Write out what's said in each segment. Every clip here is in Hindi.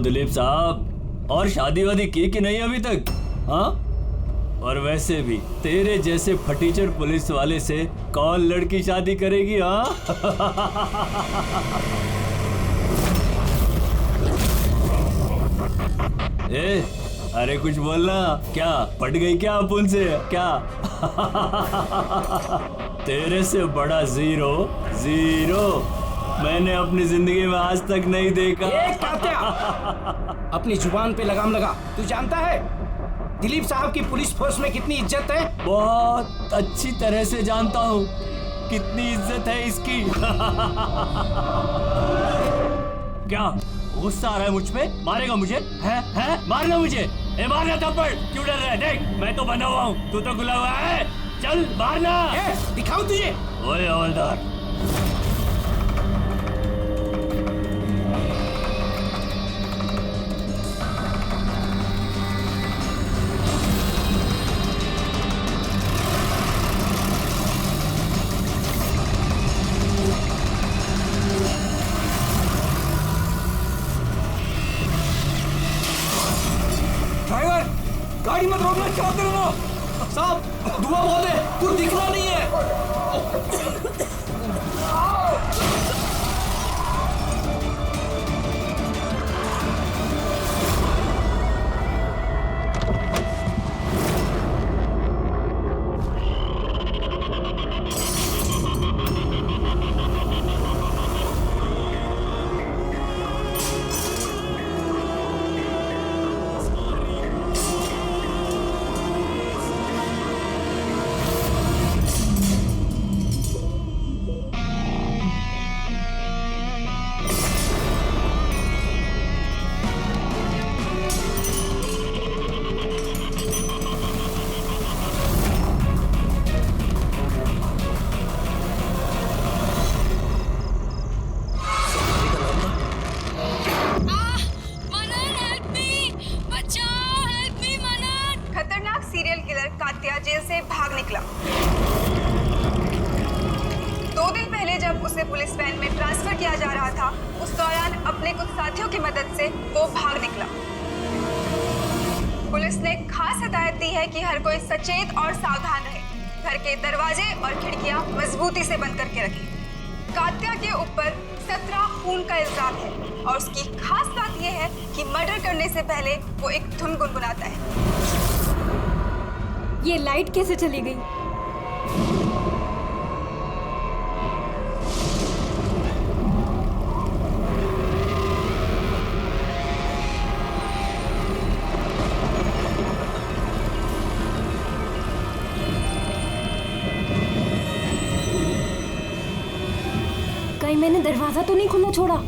दिलीप साहब, और शादी वादी की कि नहीं अभी तक? हाँ, और वैसे भी तेरे जैसे फटीचर पुलिस वाले से कौन लड़की शादी करेगी? हाँ ए, अरे कुछ बोलना। क्या पट गई क्या अपुन से? क्या तेरे से बड़ा जीरो जीरो मैंने अपनी जिंदगी में आज तक नहीं देखा। अपनी जुबान पे लगाम लगा। तू जानता है दिलीप साहब की पुलिस फोर्स में कितनी इज्जत है? बहुत अच्छी तरह से जानता हूँ कितनी इज्जत है इसकी। क्या गुस्सा आ रहा है मुझ पे? मारेगा मुझे? है? मारना मुझे? मारना थप्पड़। क्यों डर रहा है? देख मैं तो बना हुआ हूँ, तू तो खुला हुआ है। चल मारना। दिखाऊं तुझे? ओए हवलदार, गाड़ी मत रोकना, चलाते रहना। साहब धुआं बहुत है, कुछ दिखना नहीं है। सीरियल किलर कात्या जेल से भाग निकला। 2 दिन पहले जब उसे पुलिस वैन में ट्रांसफर किया जा रहा था, उस दौरान अपने कुछ साथियों की मदद से वो भाग निकला। पुलिस ने खास हिदायत दी है कि हर कोई सचेत और सावधान रहे। घर के दरवाजे और खिड़कियां मजबूती से बंद करके रखें। कात्या के ऊपर 17 खून का इल्जाम है और उसकी खास बात यह है कि मर्डर करने से पहले वो एक धुन गुनगुनाता है। ये लाइट कैसे चली गई? कहीं मैंने दरवाजा तो नहीं खुला छोड़ा?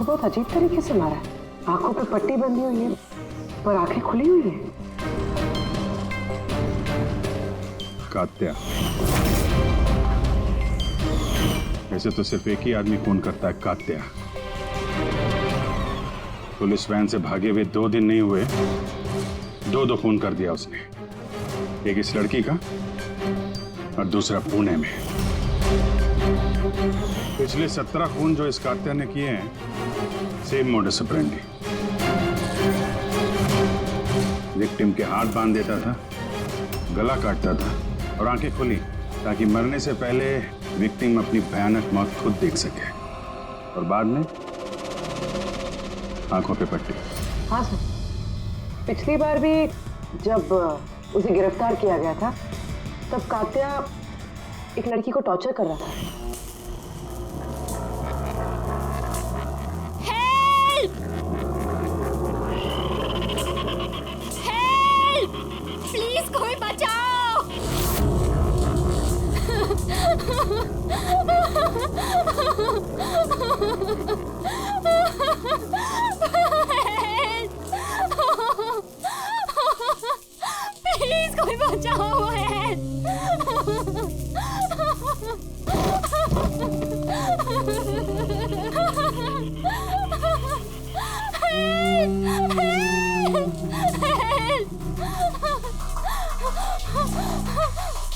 बहुत अजीब तरीके से मारा है। आंखों पे पट्टी बंधी हुई है और आंखें खुली हुई है। कात्या, ऐसे तो सिर्फ एक ही आदमी खून करता है, कात्या। पुलिस वैन से भागे हुए 2 दिन नहीं हुए, 2 खून कर दिया उसने। एक इस लड़की का और दूसरा पुणे में। पिछले 17 खून जो इस कात्या ने किए हैं, सेम मोडस ऑपरेंडी। विक्टिम के हाथ बांध देता था, गला काटता था और आंखें खुली ताकि मरने से पहले विक्टिम अपनी भयानक मौत खुद देख सके, और बाद में आंखों पे पट्टी। हाँ सर, पिछली बार भी जब उसे गिरफ्तार किया गया था तब कात्या एक लड़की को टॉर्चर कर रहा था। हेल्प! हेल्प! प्लीज कोई बचाओ! प्लीज कोई बचाओ!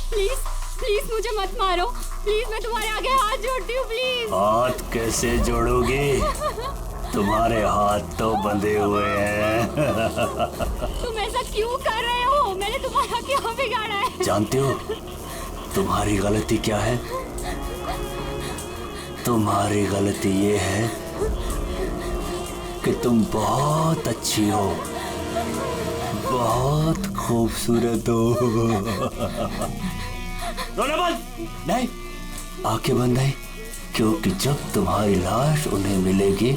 प्लीज प्लीज मुझे मत मारो, प्लीज मैं तुम्हारे आगे हाथ जोड़ती हूँ, प्लीज। हाथ कैसे जोड़ोगी? तुम्हारे हाथ तो बंधे हुए हैं। तुम ऐसा क्यों कर रहे हो? मैंने तुम्हारा क्या बिगाड़ा है? जानते हो तुम्हारी गलती क्या है? तुम्हारी गलती ये है कि तुम बहुत अच्छी हो, बहुत खूबसूरत हो। रोना बंद नहीं, आंखें बंद नहीं, क्योंकि जब तुम्हारी लाश उन्हें मिलेगी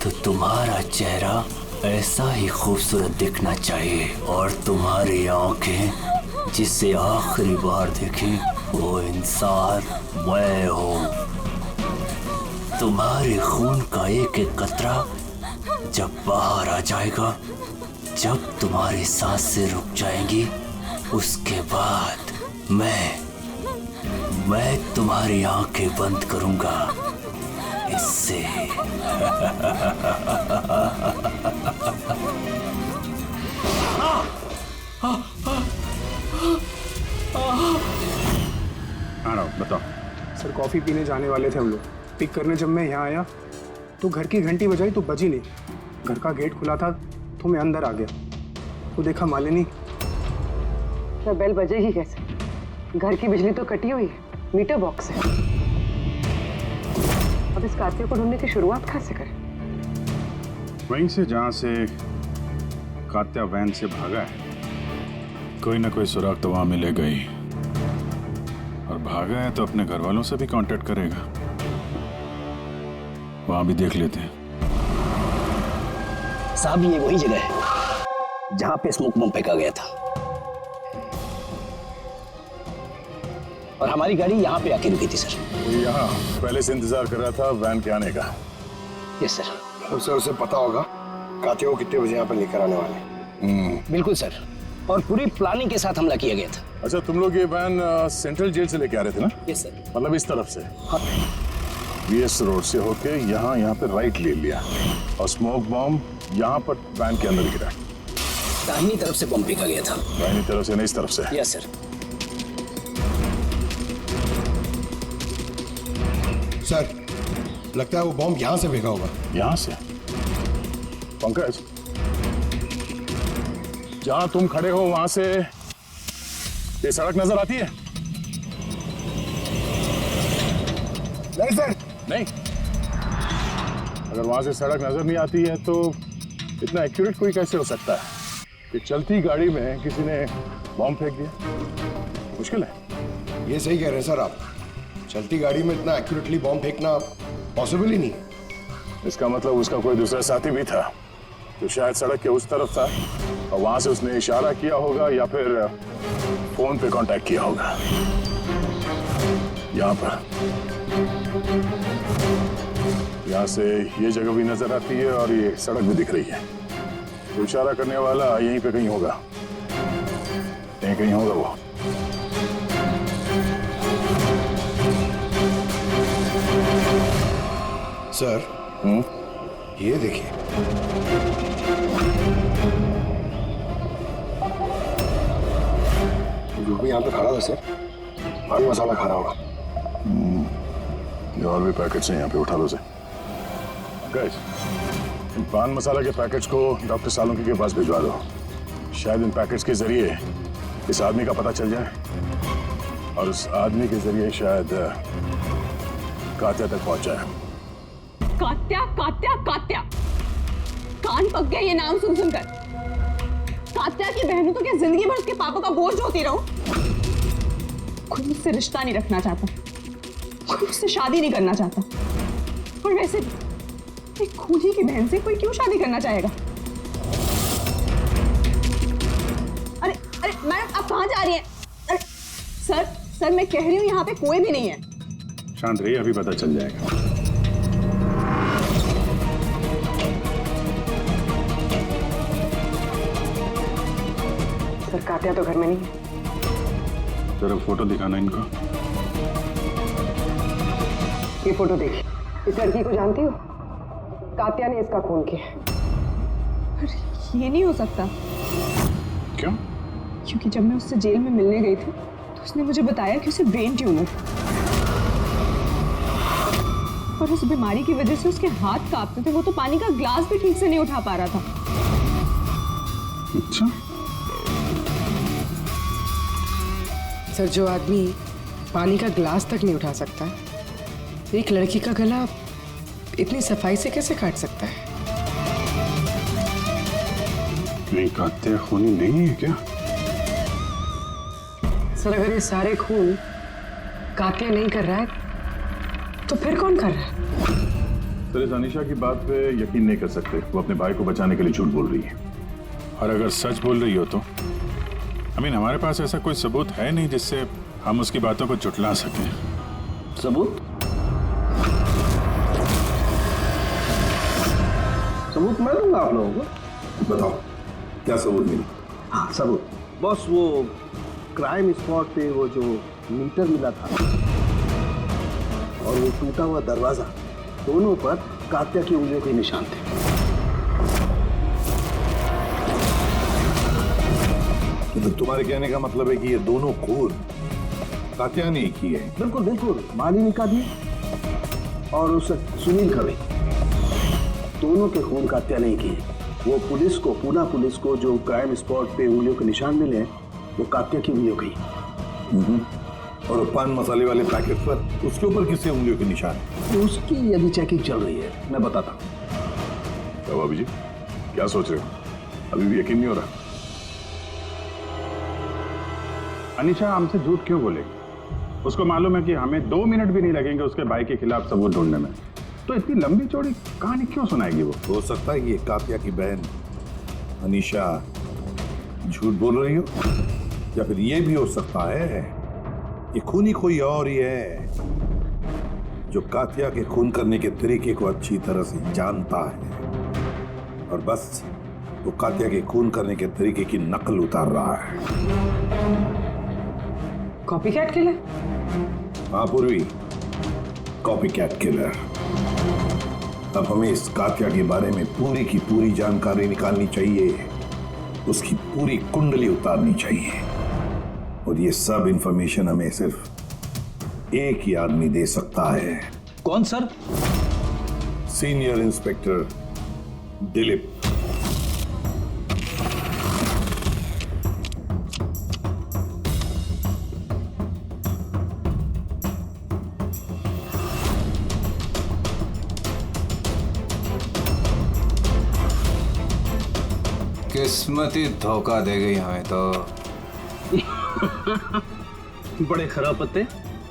तो तुम्हारा चेहरा ऐसा ही खूबसूरत दिखना चाहिए, और तुम्हारी आंखें जिसे आखिरी बार देखी वो इंसान मैं हूँ। तुम्हारे खून का एक एक कतरा जब बाहर आ जाएगा, जब तुम्हारी सांसें रुक जाएंगी, उसके बाद मैं तुम्हारी आंखें बंद करूंगा। इससे बताओ। सर कॉफ़ी पीने जाने वाले थे हम लोग। पिक करने जब मैं यहाँ आया तो घर की घंटी बजाई तो बजी नहीं। घर का गेट खुला था तो मैं अंदर आ गया तो देखा मालिनी। तो बेल बजेगी कैसे? घर की बिजली तो कटी हुई है, मीटर बॉक्स है। अब इस कातिल को ढूंढने की शुरुआत कहाँ से करें? वहीं से जहाँ से कात्या वैन से भागा है। कोई ना कोई सुराग तो वहां मिलेगा ही, और भागा है तो अपने घर वालों से भी कांटेक्ट करेगा। वहां भी देख लेते हैं। साहब ये वही जगह है जहां पे स्मोक बम फेंका गया था, और हमारी गाड़ी यहाँ पे आके रुकी थी सर। यहाँ पहले से इंतजार कर रहा था वैन के आने का। Yes sir. सर उसे पता होगा कातिल को कितने बजे यहाँ पर लेकर आने वाले। बिल्कुल सर, और पूरी प्लानिंग के साथ हमला किया गया था। अच्छा, तुम लोग ये वैन सेंट्रल जेल से लेके आ रहे थे ना? Yes sir. मतलब इस तरफ से? हाँ। बीएस रोड से होके यहाँ पे राइट ले लिया, और स्मोक बम यहाँ पर वैन के अंदर गिरा। दाहिनी तरफ से बम फेंका गया था। दाहिनी तरफ से नहीं, इस तरफ से? Yes sir. सर लगता है वो बॉम्ब यहाँ से फेंका होगा। यहाँ से? पंकज, जहां तुम खड़े हो वहां से ये सड़क नजर आती है? नहीं सर। नहीं? अगर वहां से सड़क नजर नहीं आती है तो इतना एक्यूरेट कोई कैसे हो सकता है कि चलती गाड़ी में किसी ने बॉम्ब फेंक दिया? मुश्किल है। ये सही कह रहे हैं सर आप। चलती गाड़ी में इतना एक्यूरेटली बॉम्ब फेंकना पॉसिबल ही नहीं। इसका मतलब उसका कोई दूसरा साथी भी था जो शायद सड़क के उस तरफ था, और वहां से उसने इशारा किया होगा या फिर फोन पे कांटेक्ट किया होगा। यहाँ पर, यहाँ से ये जगह भी नजर आती है और ये सड़क भी दिख रही है। तो इशारा करने वाला यहीं पे कहीं होगा, यहीं कहीं होगा वो। सर ये देखिए, जो भी यहाँ पे खड़ा था सर, पान मसाला खा रहा होगा। ये और भी पैकेट्स हैं यहाँ पे, उठा लो से। गाइस, इन पान मसाला के पैकेट्स को डॉक्टर सालुंकी के पास भिजवा दो। शायद इन पैकेट्स के जरिए इस आदमी का पता चल जाए और उस आदमी के जरिए शायद कात्या तक पहुंचा है। कात्या कात्या कात्या, कान पक गया ये नाम सुन सुनकर। कात्या की बहन तो क्या जिंदगी भर उसके पापा का बोझ होती रहूं? कोई मुझसे रिश्ता नहीं रखना चाहता, कोई मुझसे शादी नहीं करना चाहता। और वैसे एक खूनी की बहन से कोई क्यों शादी करना चाहेगा? अरे अरे मैडम, आप कहाँ जा रही हैं? अरे सर मैं कह रही हूँ यहाँ पे कोई भी नहीं है। शांत रहिए, अभी पता चल जाएगा। सर कात्या तो घर में नहीं है। जरा फोटो दिखाना इनको। ये फोटो देखिए। इस लड़की को जानती हो? कात्या ने इसका खून किया। अरे ये नहीं हो सकता। क्यों? क्योंकि जब मैं उससे जेल में मिलने गई थी तो उसने मुझे बताया कि उसे ब्रेन ट्यूमर और उस बीमारी की वजह से उसके हाथ कांपते थे। वो तो पानी का ग्लास भी ठीक से नहीं उठा पा रहा था। अच्छा, सर जो आदमी पानी का ग्लास तक नहीं उठा सकता, एक लड़की का गला इतनी सफाई से कैसे काट सकता है? नहीं, कात्या खूनी नहीं है क्या? सर अगर ये सारे खून कात्या नहीं कर रहा है तो फिर कौन कर रहा है? सर, इस अनीशा की बात पे यकीन नहीं कर सकते। वो अपने भाई को बचाने के लिए झूठ बोल रही है, और अगर सच बोल रही हो तो हमारे पास ऐसा कोई सबूत है नहीं जिससे हम उसकी बातों को झुठला सकें। सबूत? सबूत मैं दूंगा आप लोगों को। बताओ क्या सबूत मिली? हाँ सबूत बस, वो क्राइम स्पॉट पे वो जो मीटर मिला था और वो टूटा हुआ दरवाजा, दोनों पर कात्या की उंगलियों के निशान थे। तो तुम्हारे कहने का मतलब है कि ये दोनों खून कात्या ने की है? बिल्कुल बिल्कुल, मालिनी का भी और उस सुनील का भी। दोनों के खून कात्या नहीं किए। वो पुलिस को, पूना पुलिस को जो क्राइम स्पॉट पे उंगलियों के निशान मिले हैं वो कात्या की उंगलियों के ही। और पान मसाले वाले पैकेट पर उसके ऊपर किसके उंगलियों के निशान? उसकी यदि चेकिंग चल रही है, मैं बताता हूँ। तो भाभी जी क्या सोच रहे हो? अभी भी यकीन नहीं हो रहा? अनीशा हमसे झूठ क्यों बोलेगी? उसको मालूम है कि हमें 2 मिनट भी नहीं लगेंगे उसके भाई के खिलाफ सबूत ढूंढने में, तो इतनी लंबी चौड़ी कहानी क्यों सुनाएगी वो? हो सकता है कि ये कात्या की बहन अनीशा झूठ बोल रही हो, या फिर ये भी हो सकता है ये खूनी कोई और ही है जो कात्या के खून करने के तरीके को अच्छी तरह से जानता है और बस वो कात्या के खून करने के तरीके की नकल उतार रहा है। Copycat killer? हाँ पूर्वी, कॉपीकैट किलर। अब हमें इस कात्या के बारे में पूरी की पूरी जानकारी निकालनी चाहिए, उसकी पूरी कुंडली उतारनी चाहिए, और ये सब इंफॉर्मेशन हमें सिर्फ एक ही आदमी दे सकता है। कौन सर? Senior inspector Dilip. किस्मत ही धोखा दे गई हमें तो। बड़े खराब पत्ते,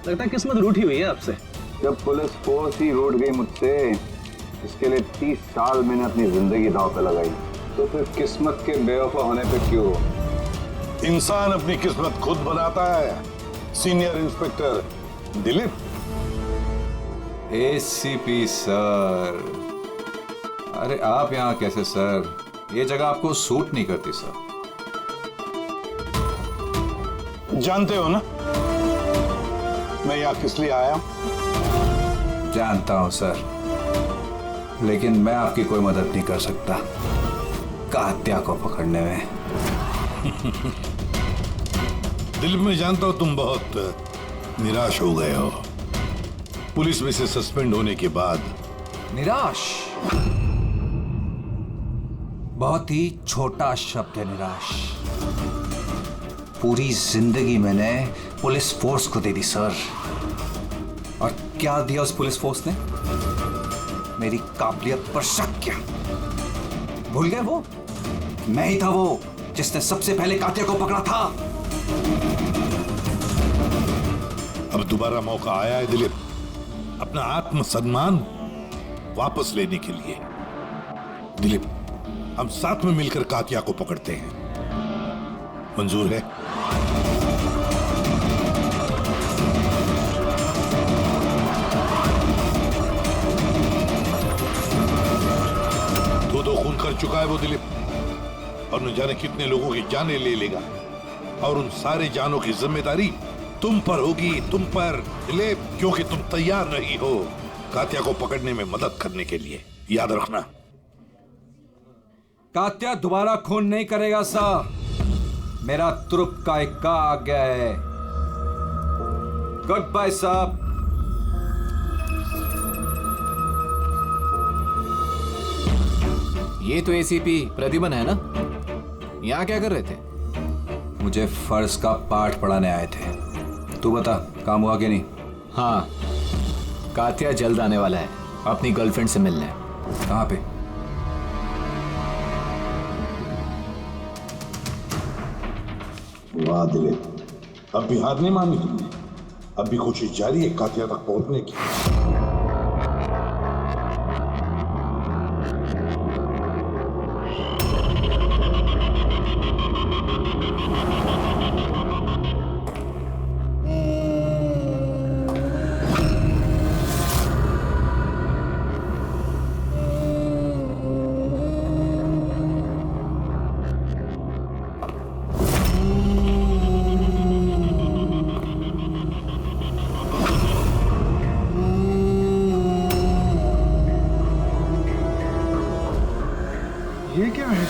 लगता है किस्मत रूठी हुई है आपसे। जब पुलिस फोर्स ही रूठ गई मुझसे, इसके लिए 30 साल मैंने अपनी जिंदगी दांव पे लगाई, तो फिर किस्मत के बेवफा होने पे क्यों? इंसान अपनी किस्मत खुद बनाता है, senior inspector Dilip. ACP sir, अरे आप यहाँ कैसे सर? ये जगह आपको सूट नहीं करती सर। जानते हो ना मैं यहाँ किस लिए आया? जानता हूं सर, लेकिन मैं आपकी कोई मदद नहीं कर सकता कात्या को पकड़ने में। दिल में जानता हूं तुम बहुत निराश हो गए हो पुलिस में से सस्पेंड होने के बाद। निराश? बहुत ही छोटा शब्द है निराश। पूरी जिंदगी मैंने पुलिस फोर्स को दे दी सर, और क्या दिया उस पुलिस फोर्स ने? मेरी काबिलियत पर शक किया। भूल गए वो? मैं ही था वो जिसने सबसे पहले कातिल को पकड़ा था। अब दोबारा मौका आया है दिलीप, अपना आत्मसम्मान वापस लेने के लिए। दिलीप, हम साथ में मिलकर कातिया को पकड़ते हैं, मंजूर है? दो खून कर चुका है वो दिलीप, और न जाने कितने लोगों की जानें ले लेगा, और उन सारे जानों की जिम्मेदारी तुम पर होगी, तुम पर दिलीप, क्योंकि तुम तैयार नहीं हो कात्या को पकड़ने में मदद करने के लिए। याद रखना। कात्या दोबारा खून नहीं करेगा सर। मेरा तुरुप का इक्का आ गया है। गुड बाय साहब। ये तो एसीपी प्रद्युमन है ना? यहाँ क्या कर रहे थे? मुझे फर्ज का पाठ पढ़ाने आए थे। तू बता, काम हुआ कि नहीं? हाँ, कात्या जल्द आने वाला है अपनी गर्लफ्रेंड से मिलने। कहाँ पे? वाह दिलीप, अब भी हार नहीं मानी तुमने। अब भी कोशिश जारी है कातिया तक पहुंचने की। ये क्या है?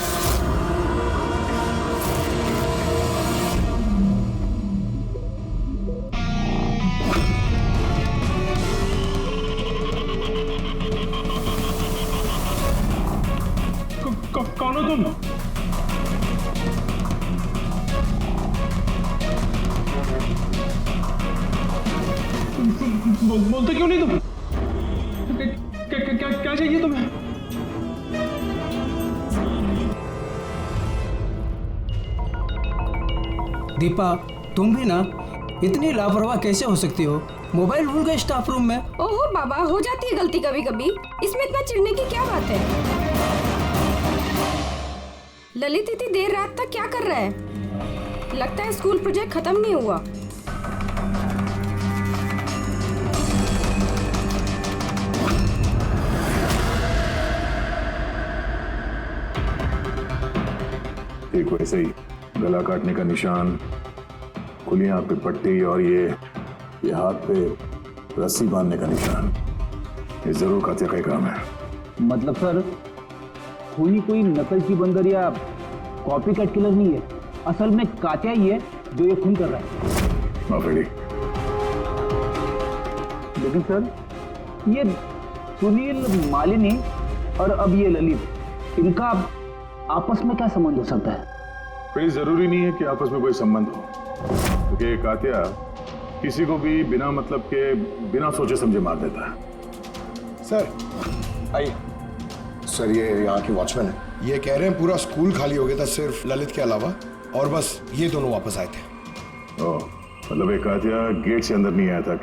कौन हो तुम? बोलते क्यों नहीं तुम? क्या चाहिए तुम्हें? दीपा, तुम भी ना इतनी लापरवाह कैसे हो सकती हो? मोबाइल भूल गए स्टाफ रूम में। ओहो बाबा, हो जाती है गलती कभी कभी, इसमें इतना चिढ़ने की क्या बात है? ललित इतनी देर रात तक क्या कर रहा है? लगता है स्कूल प्रोजेक्ट खत्म नहीं हुआ। एक वैसे ही गला काटने का निशान, खुली आंख पे पट्टी, और ये हाथ पे रस्सी बांधने का निशान। ये जरूर कातिया का ही काम है। मतलब सर, खूनी कोई नकल की बंदर या कॉपी कट किलर नहीं है, असल में कातिया ही है जो ये खून कर रहा है। माफी। लेकिन सर, ये सुनील, मालिनी और अब ये ललित, इनका आपस में क्या संबंध हो सकता है? कोई जरूरी नहीं है कि आपस में कोई संबंध हो, क्योंकि कातिया किसी को भी बिना मतलब के, बिना सोचे समझे मार देता है। सर आइए। सर, ये यहाँ के वॉचमैन है। ये कह रहे हैं पूरा स्कूल खाली हो गया था सिर्फ ललित के अलावा, और बस ये दोनों वापस आए थे। ओह, मतलब एक कातिया गेट से अंदर नहीं आया था,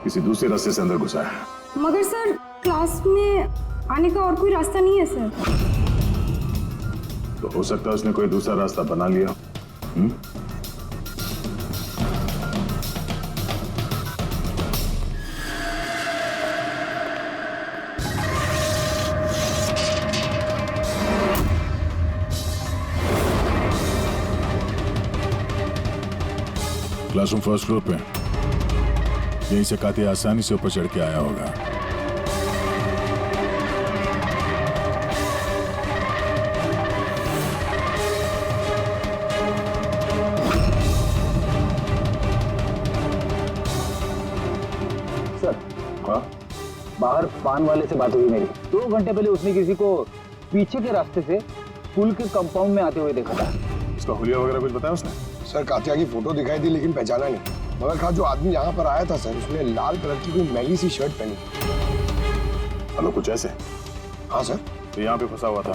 किसी दूसरे रास्ते से अंदर घुसा है। मगर सर, क्लास में आने का और कोई रास्ता नहीं है सर। तो हो सकता है उसने कोई दूसरा रास्ता बना लिया। क्लासरूम फर्स्ट फ्लोर पे, यहीं से कातिया आसानी से ऊपर चढ़ के आया होगा। बाहर पान वाले से बात हुई मेरी। 2 घंटे पहले उसने किसी को पीछे के रास्ते से स्कूल के कंपाउंड में आते हुए देखा था। उसका हुलिया वगैरह कुछ बताया उसने? सर कात्या की फोटो दिखाई दी लेकिन पहचाना नहीं। मगर कहा जो आदमी यहाँ पर आया था सर, उसने लाल कलर की कोई मैली सी शर्ट पहनी। हेलो, कुछ ऐसे? हाँ सर। तो यहाँ पे फंसा हुआ था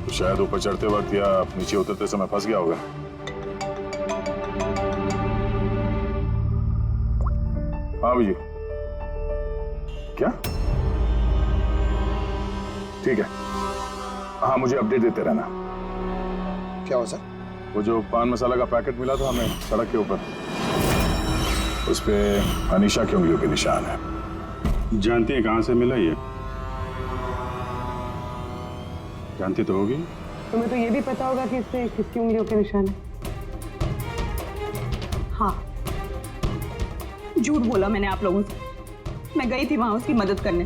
तो शायद ऊपर चढ़ते वक्त या नीचे उतरते समय फंस गया होगा। हाँ जी, क्या? ठीक है, हाँ मुझे अपडेट देते रहना। क्या हुआ सर? वो जो पान मसाला का पैकेट मिला था हमें सड़क के ऊपर, उस पे अनीशा की उंगलियों के निशान है। जानती है कहां से मिला ये? जानती तो होगी। तुम्हें तो ये भी पता होगा कि इससे किसकी उंगलियों के निशान है। हाँ, झूठ बोला मैंने आप लोगों से। मैं गई थी वहां उसकी मदद करने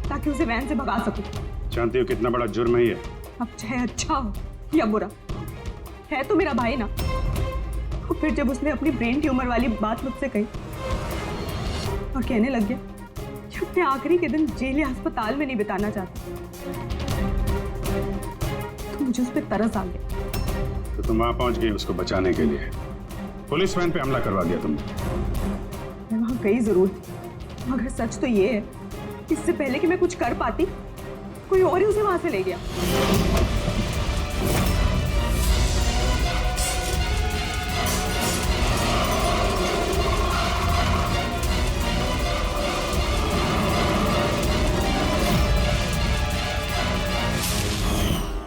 ताकि उसे वैन से भगा सकूं। जानती हो कितना बड़ा जुर्म है ये? अब चाहे अच्छा हो या बुरा, है तो मेरा भाई ना। और फिर जब उसने अपनी ब्रेन ट्यूमर वाली बात मुझसे कही और कहने लग गया कि अपने आखिरी के दिन जेल या अस्पताल में नहीं बिताना चाहता, तो मुझे उस पर तरस आ गया। तो तुम वहां पहुंच गई उसको बचाने के लिए, पुलिस वैन पे हमला करवा दिया तुमने। मैं वहां गई जरूर, मगर सच तो ये है, इससे पहले कि मैं कुछ कर पाती, कोई और ही उसे वहां से ले गया।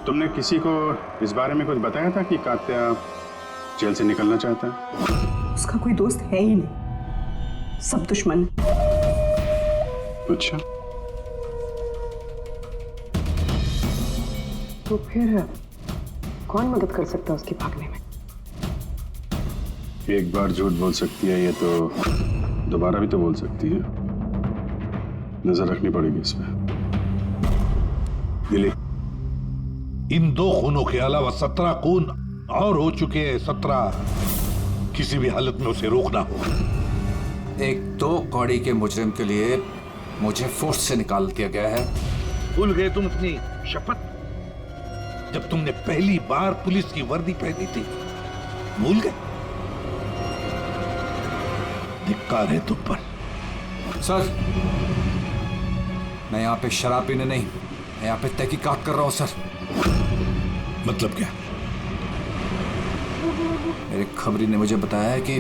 तुमने किसी को इस बारे में कुछ बताया था कि कात्या जेल से निकलना चाहता है? उसका कोई दोस्त है ही नहीं, सब दुश्मन। अच्छा, तो फिर कौन मदद कर सकता है उसके भागने में? एक बार झूठ बोल सकती है ये तो दोबारा भी तो बोल सकती है। नजर रखनी पड़ेगी इस पे। दिलीप, इन 2 खूनों के अलावा 17 खून और हो चुके हैं। 17 किसी भी हालत में उसे रोकना होगा। एक 2 कौड़ी के मुजरिम के लिए मुझे फोर्स से निकाल दिया गया है। भूल गए तुम अपनी शपथ जब तुमने पहली बार पुलिस की वर्दी पहनी थी? भूल गए? धिक्कार है तुम पर। सर, मैं यहाँ पे शराब पीने नहीं, मैं यहाँ पे तहकीकात कर रहा हूँ सर। मतलब क्या? मेरे खबरी ने मुझे बताया है कि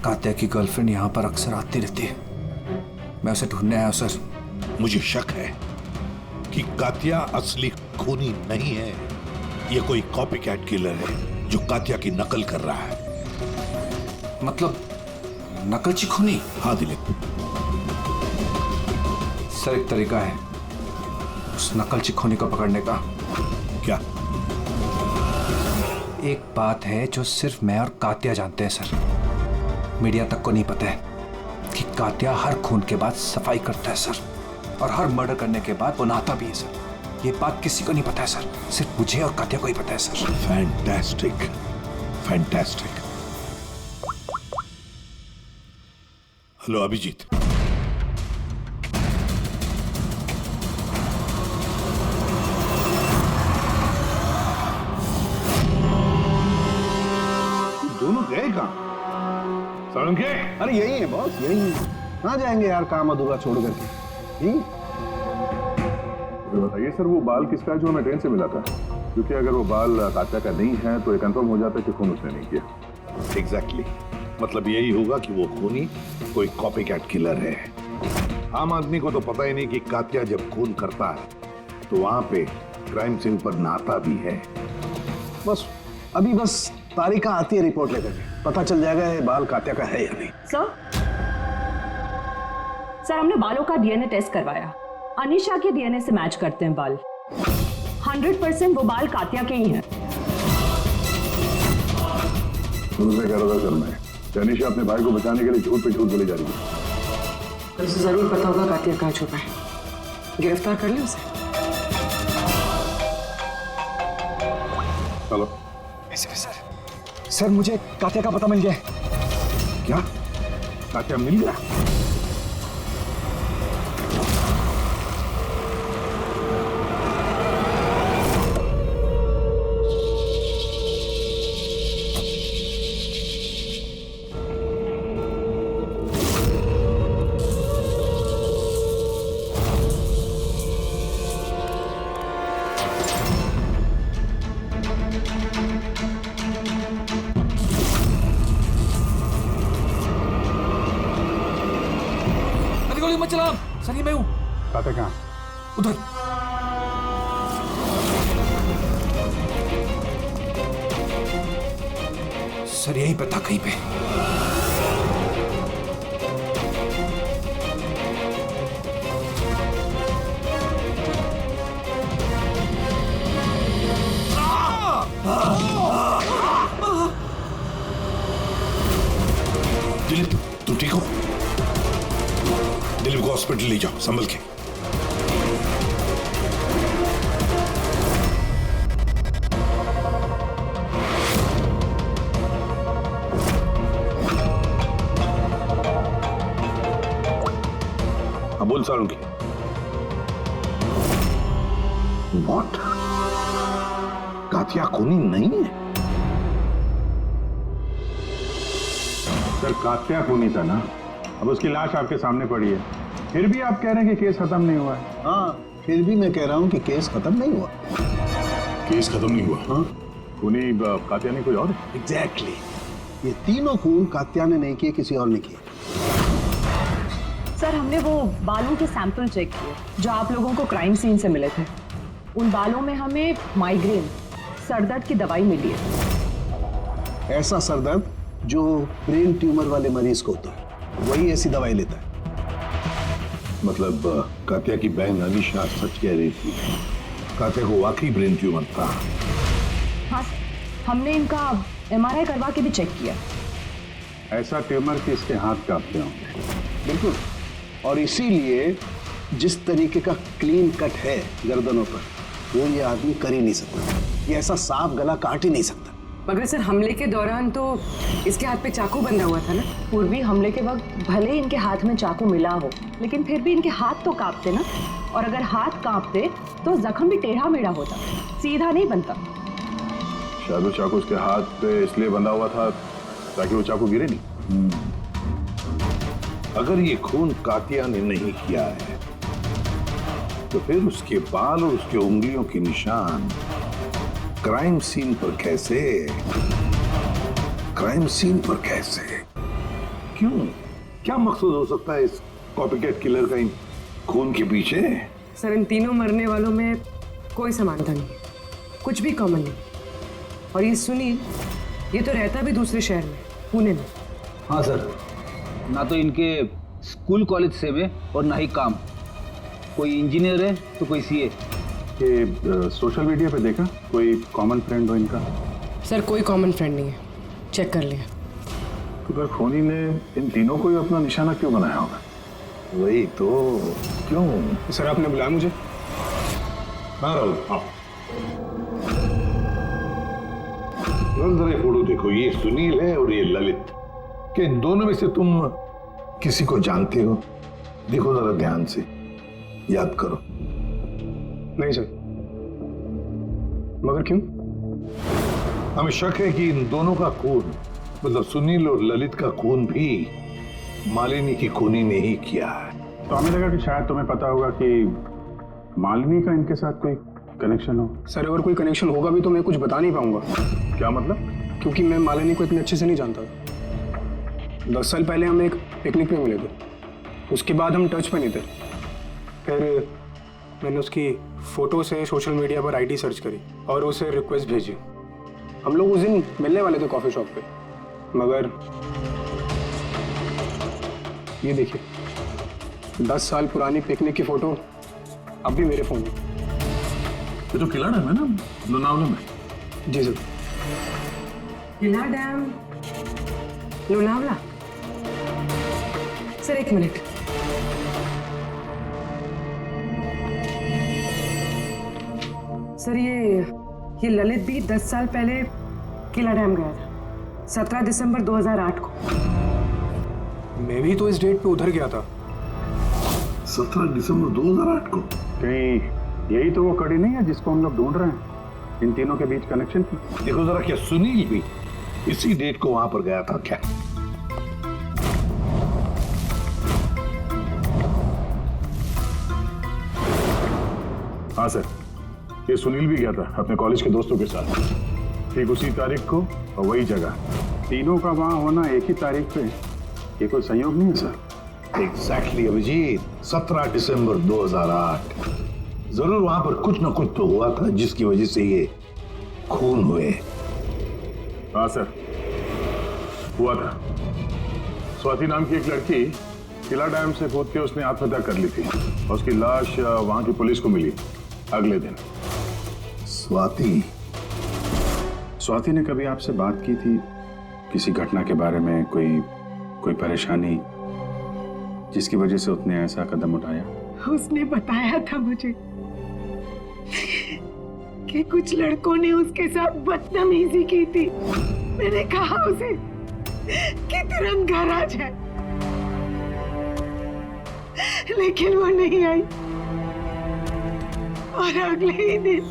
कात्या की गर्लफ्रेंड यहाँ पर अक्सर आती रहती है। मैं उसे ढूंढने आया हूँ सर। मुझे शक है कि कात्या असली खूनी नहीं है। ये कोई कॉपीकैट किलर है जो कात्या की नकल कर रहा है। मतलब नकलची खूनी? हाँ दिलीप। सर, एक तरीका है उस नकलची खूनी को पकड़ने का। क्या? एक बात है जो सिर्फ मैं और कात्या जानते हैं सर, मीडिया तक को नहीं पता है कि कात्या हर खून के बाद सफाई करता है सर, और हर मर्डर करने के बाद वो नहाता भी है सर। ये बात किसी को नहीं पता है सर, सिर्फ मुझे और कात्या को ही पता है sir. Fantastic, fantastic. Hello Abhijit, दोनों गए कहाँ? सारंगे? अरे यही है बॉस, यही है। कहाँ जाएंगे यार काम अधूरा छोड़ करके? बताइए सर, वो बाल किसका है जो हमें ट्रेन से मिला था? क्योंकि अगर वो बाल कात्या का नहीं है तो ये कंफर्म हो जाता है कि खून उसने नहीं किया। एग्जैक्टली, मतलब यही होगा कि वो खूनी कोई कॉपीकैट किलर है। आम आदमी को तो पता ही नहीं कि कात्या जब खून करता है तो वहां पे क्राइम सीन पर नहाता भी है। बस अभी बस तारिका आती है रिपोर्ट लेकर के, पता चल जाएगा ये बाल कात्या का है या नहीं। सर हमने बालों का डीएनए टेस्ट करवाया, अनीशा के डीएनए से मैच करते हैं बाल। 100% वो बाल कात्या के ही हैं। उसने कह रहा था सर मैं अनीशा अपने भाई को बचाने के लिए झूठ पे झूठ बोली जा रही है। उसे जरूर पता होगा कात्या कहाँ छुपा है, गिरफ्तार कर ले उसे। चलो। सर मुझे कात्या का पता मिल गया। क्या? कात्या मिल गया? गोली मत चला सर, ये मैं हूँ। कात्या कहाँ? उधर। सर यहीं पे था कहीं पे। दिलीप तुम ठीक हो? दिलीप को हॉस्पिटल ले जाओ संभल के। हाँ बोल सालुंकी। व्हाट? कात्या खूनी नहीं है? सर कात्या खूनी था ना, अब उसकी लाश आपके सामने पड़ी है, फिर भी आप कह रहे हैं कि केस खत्म नहीं हुआ है। हाँ, फिर भी मैं कह रहा हूँ कि केस खत्म नहीं हुआ। केस खत्म नहीं हुआ? हाँ, खूनी कात्या नहीं कोई और है? एग्जैक्टली। ये तीनों खून कात्या ने नहीं किए, किसी और ने किए। सर हमने वो बालों के सैंपल चेक किए जो आप लोगों को क्राइम सीन से मिले थे। उन बालों में हमें माइग्रेन, सरदर्द की दवाई मिली है। ऐसा सरदर्द जो ब्रेन ट्यूमर वाले मरीज को होता है, वही ऐसी दवाई लेता है। मतलब कात्या की बहन अनीशा सच कह रही थी, कात्या को वाकई ब्रेन ट्यूमर था। हाँ, हमने इनका MRI करवा के भी चेक किया। ऐसा ट्यूमर कि इसके हाथ कांपते होंगे। बिल्कुल, और इसीलिए जिस तरीके का क्लीन कट है गर्दनों पर, वो ये आदमी कर ही नहीं सकता। ये ऐसा साफ गला काट ही नहीं सकता। मगर सर हमले के दौरान तो इसके हाथ पे चाकू बंधा हुआ था ना। पूर्वी हमले के वक्त भले ही इनके हाथ में चाकू मिला हो, लेकिन फिर भी इनके हाथ तो कांपते ना, और अगर हाथ कांपते तो जख्म भी टेढ़ा मेढ़ा होता, सीधा नहीं बनता। शायद वो चाकू उसके हाथ पे इसलिए बंधा हुआ था ताकि वो चाकू गिरे नहीं। अगर ये खून कात्या ने नहीं किया है तो फिर उसके बाल और उसके उंगलियों के निशान क्राइम सीन पर कैसे? क्राइम सीन पर कैसे? क्यों? क्या मकसद हो सकता है इस कॉपीकैट किलर का इन खून के पीछे? सर इन तीनों मरने वालों में कोई समानता नहीं है, कुछ भी कॉमन नहीं। और ये सुनील, ये तो रहता भी दूसरे शहर में, पुणे में। हाँ सर, ना तो इनके स्कूल कॉलेज से में और ना ही काम। कोई इंजीनियर है तो कोई CA। ये सोशल मीडिया पे देखा कोई कॉमन फ्रेंड हो इनका? सर कोई कॉमन फ्रेंड नहीं है, चेक कर लिया। तो फिर खूनी ने इन तीनों को ही अपना निशाना क्यों बनाया होगा? वही तो, क्यों? सर आपने बुलाया मुझे? हाँ राहुल, आप जरा फोटो देखो, ये सुनील है और ये ललित। क्या इन दोनों में से तुम किसी को जानते हो? देखो जरा ध्यान से, याद करो। नहीं सर। मगर क्यों? हमें शक है कि इन दोनों का खून, मतलब सुनील और ललित का खून भी मालिनी की खूनी ने ही किया है। तो हमें लगा कि शायद तुम्हें पता होगा कि मालिनी का इनके साथ कोई कनेक्शन हो। सर अगर कोई कनेक्शन होगा भी तो मैं कुछ बता नहीं पाऊंगा। क्या मतलब? क्योंकि मैं मालिनी को इतने अच्छे से नहीं जानता था। 10 साल पहले हम एक पिकनिक पे मिले थे, उसके बाद हम टच पे नहीं थे। फिर मैंने उसकी फ़ोटो से सोशल मीडिया पर ID सर्च करी और उसे रिक्वेस्ट भेजी। हम लोग उस दिन मिलने वाले थे कॉफ़ी शॉप पे, मगर ये देखिए 10 साल पुरानी पिकनिक की फ़ोटो अब भी मेरे फ़ोन में। ये तो किला डैम है ना, लोनावला में? जी सर। किला डैम, लोनावला? सर एक मिनट। सर ये ललित भी 10 साल पहले किला डैम गया था, 17 दिसंबर 2008 को। मैं भी तो इस डेट पे उधर गया था। 17 दिसंबर 2008 को? कहीं यही तो वो कड़ी नहीं है जिसको हम लोग ढूंढ रहे हैं, इन तीनों के बीच कनेक्शन की? देखो जरा, क्या सुनील भी इसी डेट को वहां पर गया था क्या? हाँ सर, ये सुनील भी गया था अपने कॉलेज के दोस्तों के साथ, ठीक उसी तारीख को और वही जगह। तीनों का वहां होना एक ही तारीख पे, ये कोई संयोग नहीं है सर? एग्जैक्टली अभिजीत, 17 दिसंबर 2008। जरूर वहां पर कुछ न कुछ तो हुआ था जिसकी वजह से ये खून हुए। हाँ सर, हुआ था। स्वाति नाम की एक लड़की किला डैम से कूद के उसने आत्महत्या कर ली थी और उसकी लाश वहां की पुलिस को मिली अगले दिन। स्वाति ने कभी आपसे बात की थी किसी घटना के बारे में, कोई परेशानी जिसकी वजह से उसने ऐसा कदम उठाया? उसने बताया था मुझे कि कुछ लड़कों ने उसके साथ बदतमीजी की थी। मैंने कहा उसे कि तुरंत घर आ जाए, लेकिन वो नहीं आई और अगले ही दिन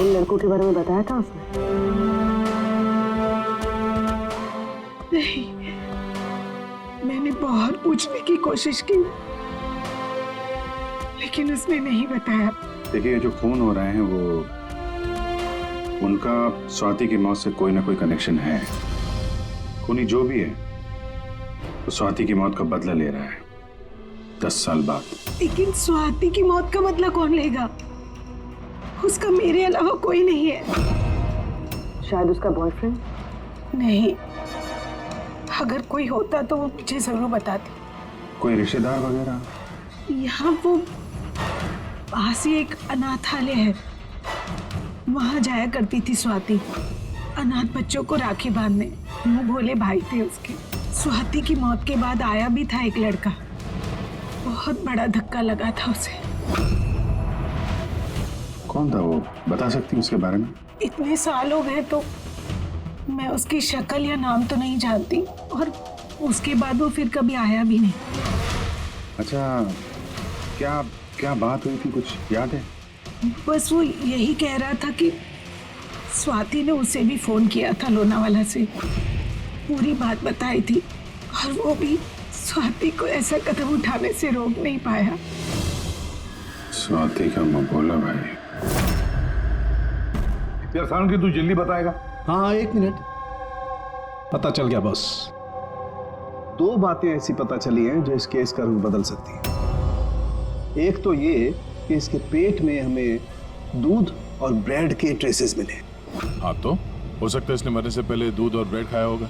उन लड़कों के बारे में बताया था उसने? नहीं, मैंने बहुत पूछने की कोशिश की लेकिन उसने नहीं बताया। देखिए, जो खून हो रहे हैं वो उनका स्वाति की मौत से कोई ना कोई कनेक्शन है। खूनी जो भी है तो स्वाति की मौत का बदला ले रहा है 10 साल बाद। लेकिन स्वाति की मौत का बदला कौन लेगा? उसका मेरे अलावा कोई नहीं है। शायद उसका बॉयफ्रेंड? नहीं, अगर कोई होता तो वो मुझे जरूर बताती। कोई रिश्तेदार वगैरह? यहाँ वो पास ही एक अनाथालय है, वहां जाया करती थी स्वाति अनाथ बच्चों को राखी बांधने। मुंह भोले भाई थे उसके। स्वाति की मौत के बाद आया भी था एक लड़का, बहुत बड़ा धक्का लगा था उसे। कौन था वो, बता सकती हैं उसके बारे में? इतने साल हो गए तो मैं उसकी शक्ल या नाम तो नहीं जानती, और उसके बाद वो फिर कभी आया भी नहीं। अच्छा, क्या बात हुई थी, कुछ याद है? बस वो यही कह रहा था कि स्वाति ने उसे भी फोन किया था लोनावाला से, पूरी बात बताई थी, और वो भी स्वाति को ऐसा कदम उठाने से रोक नहीं पाया। स्वाति का मबोला भाई। यार सारण की तू जल्दी बताएगा? हाँ, 1 मिनट। पता चल गया बॉस। 2 बातें ऐसी पता चली हैं जो इस केस का रुख बदल सकती हैं। एक तो ये कि इसके पेट में हमें दूध और ब्रेड के ट्रेसेस मिले। हाँ, तो हो सकता है इसने मरने से पहले दूध और ब्रेड खाया होगा।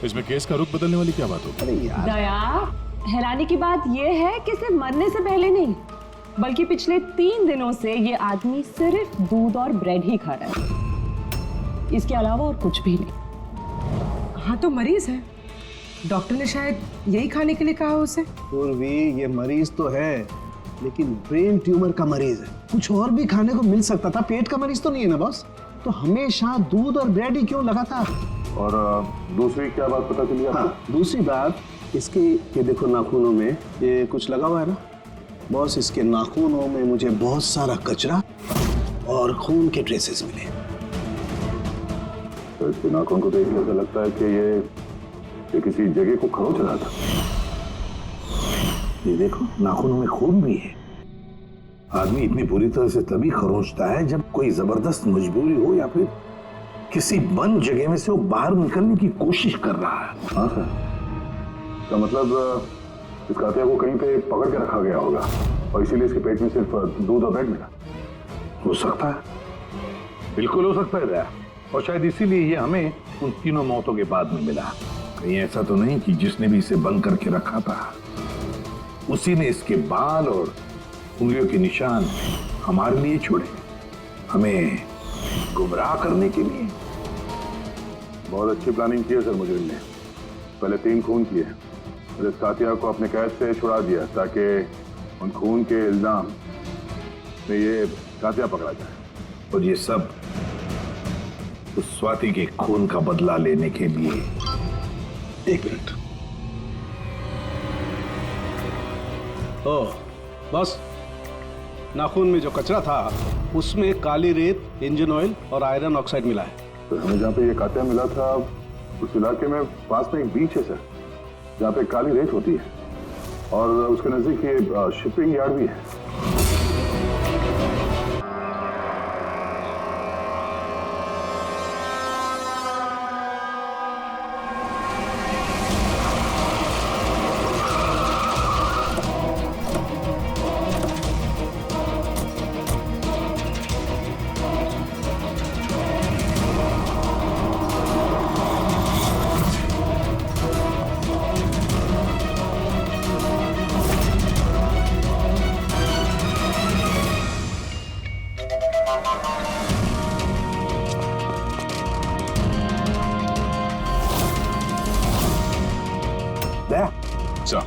इसमें केस का रुख बदलने वाली क्या बात होगी? दया, हैरानी की बात यह है कि सिर्फ मरने से पहले नहीं, बल्कि पिछले 3 दिनों से ये आदमी सिर्फ दूध और ब्रेड ही खा रहा है, इसके अलावा और कुछ भी नहीं। हाँ, तो मरीज है, डॉक्टर ने शायद यही खाने के लिए कहा उसे। पूर्वी, ये मरीज तो है, लेकिन ब्रेन ट्यूमर का मरीज है। कुछ और भी खाने को मिल सकता था, पेट का मरीज तो नहीं है ना बॉस। तो हमेशा दूध और ब्रेड ही क्यों लगातार? और दूसरी क्या बात पता चली? हाँ, दूसरी बात, इसके ये देखो नाखूनों में ये कुछ लगा हुआ है ना बॉस। इसके नाखूनों में मुझे बहुत सारा कचरा और खून के ट्रेसेस मिले। तो इसके नाखून को देख के ऐसा लगता है कि ये किसी जगह को खरोच रहा था। ये देखो, नाखूनों में खून भी है। आदमी इतनी बुरी तरह से तभी खरोंचता है जब कोई जबरदस्त मजबूरी हो या फिर किसी बंद जगह में से वो बाहर निकलने की कोशिश कर रहा है। हाँ सर, तो मतलब इस कातिया को कहीं पे पकड़ के रखा गया होगा और इसीलिए इसके पेट में सिर्फ दूध और ब्रेड मिला। हो सकता है, बिल्कुल हो सकता है दया। और शायद इसीलिए ये हमें उन तीनों मौतों के बाद में मिला। कहीं ऐसा तो नहीं कि जिसने भी इसे बंद करके रखा था उसी ने इसके बाल और उंगलियों के निशान हमारे लिए छोड़े, हमें गुमराह करने के लिए। बहुत अच्छी प्लानिंग की है सर मुझे। पहले 3 खून किए, फिर इस कातिया को अपने कैद से छुड़ा दिया ताकि उन खून के इल्जाम में ये कातिया पकड़ा जाए। और ये सब उस स्वाति के खून का बदला लेने के लिए। 1 मिनट। ओह बस, नाखून में जो कचरा था उसमें काली रेत, इंजन ऑयल और आयरन ऑक्साइड मिला है। तो हमें जहाँ पे ये कातिया मिला था उस इलाके में पास में एक बीच है सर, जहाँ पे काली रेत होती है, और उसके नजदीक ये शिपिंग यार्ड भी है। दया चल।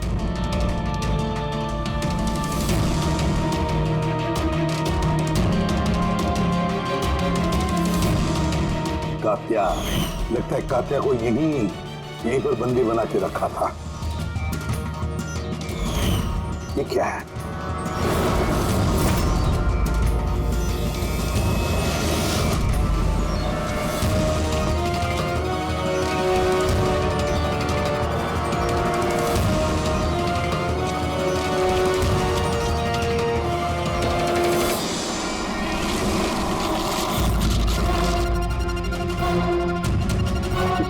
कात्या, लगता है कात्या को यहीं पर बंदी बना के रखा था। ये क्या है?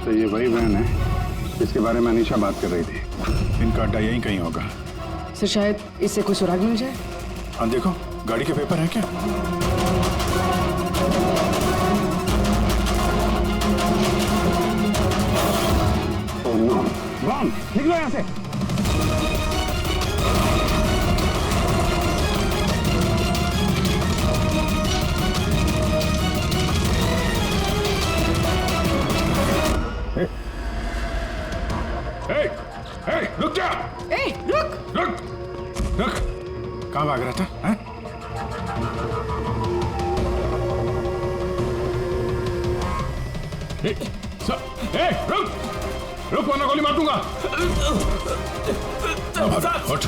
ये वही बहन है जिसके बारे में अनीशा बात कर रही थी। इनका अड्डा यहीं कहीं होगा। सर शायद इससे कोई सुराग मिल जाए। हाँ देखो, गाड़ी के पेपर है क्या? निकलो यहाँ से। रुक जा। रुक। कहाँ भाग रहा था? हैं? रुक वरना गोली मार दूंगा। हट।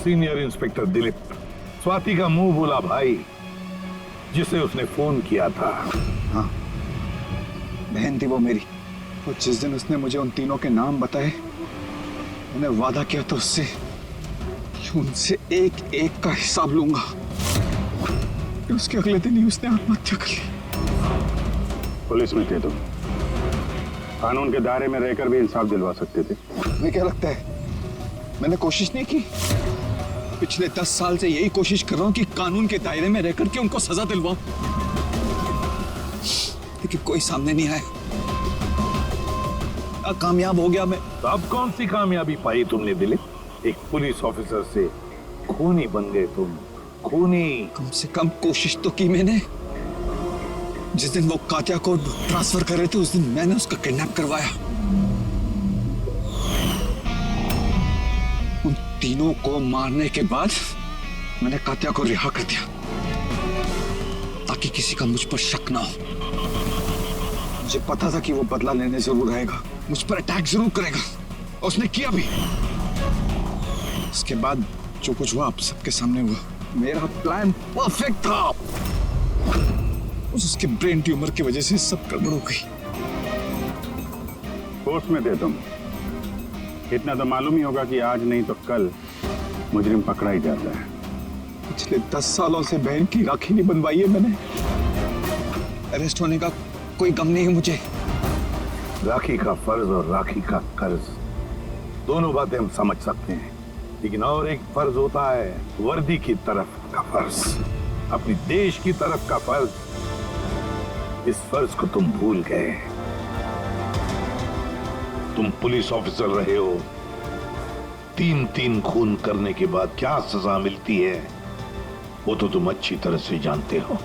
सीनियर इंस्पेक्टर दिलीप, स्वाति का मुंह बोला भाई जिसे उसने फोन किया था। हाँ, बहन थी वो मेरी। और जिस दिन उसने मुझे उन तीनों के नाम बताए, मैंने वादा किया था उससे कि उनसे एक एक का हिसाब लूंगा। उसके अगले दिन ही उसने आत्महत्या कर ली। पुलिस में थे तुम, कानून के दायरे में रहकर भी इंसाफ दिलवा सकते थे। तुम्हें क्या लगता है मैंने कोशिश नहीं की? पिछले 10 साल से यही कोशिश कर रहा हूं कि कानून के दायरे में रहकर के उनको सजा दिलवाऊं, लेकिन कोई सामने नहीं आया। कामयाब हो गया मैं। तो अब कौन सी कामयाबी पाई तुमने दिलीप? एक पुलिस ऑफिसर से खूनी बन गए तुम, खूनी। कम से कम कोशिश तो की मैंने। जिस दिन वो कात्या को ट्रांसफर कर रहे थे उस दिन मैंने उसका किडनैप करवाया। उन तीनों को मारने के बाद मैंने कात्या को रिहा कर दिया ताकि किसी का मुझ पर शक ना हो। मुझे पता था कि वो बदला लेने जरूर आएगा, मुझ पर अटैक जरूर करेगा, और उसने किया भी। इसके बाद जो कुछ हुआ आप सबके सामने हुआ। मेरा प्लान परफेक्ट था, उसके ब्रेन ट्यूमर की वजह से सब गड़बड़ हो गई। फोर्स में थे तुम, इतना तो मालूम ही होगा कि आज नहीं तो कल मुजरिम पकड़ा ही जाता है। पिछले 10 सालों से बहन की राखी नहीं बनवाई है मैंने। अरेस्ट होने का कोई गम नहीं है मुझे। राखी का फर्ज और राखी का कर्ज दोनों बातें हम समझ सकते हैं, लेकिन और एक फर्ज होता है वर्दी की तरफ का फर्ज, अपनी देश की तरफ का फर्ज। इस फर्ज को तुम भूल गए। तुम पुलिस ऑफिसर रहे हो, 3 खून करने के बाद क्या सजा मिलती है वो तो तुम अच्छी तरह से जानते हो।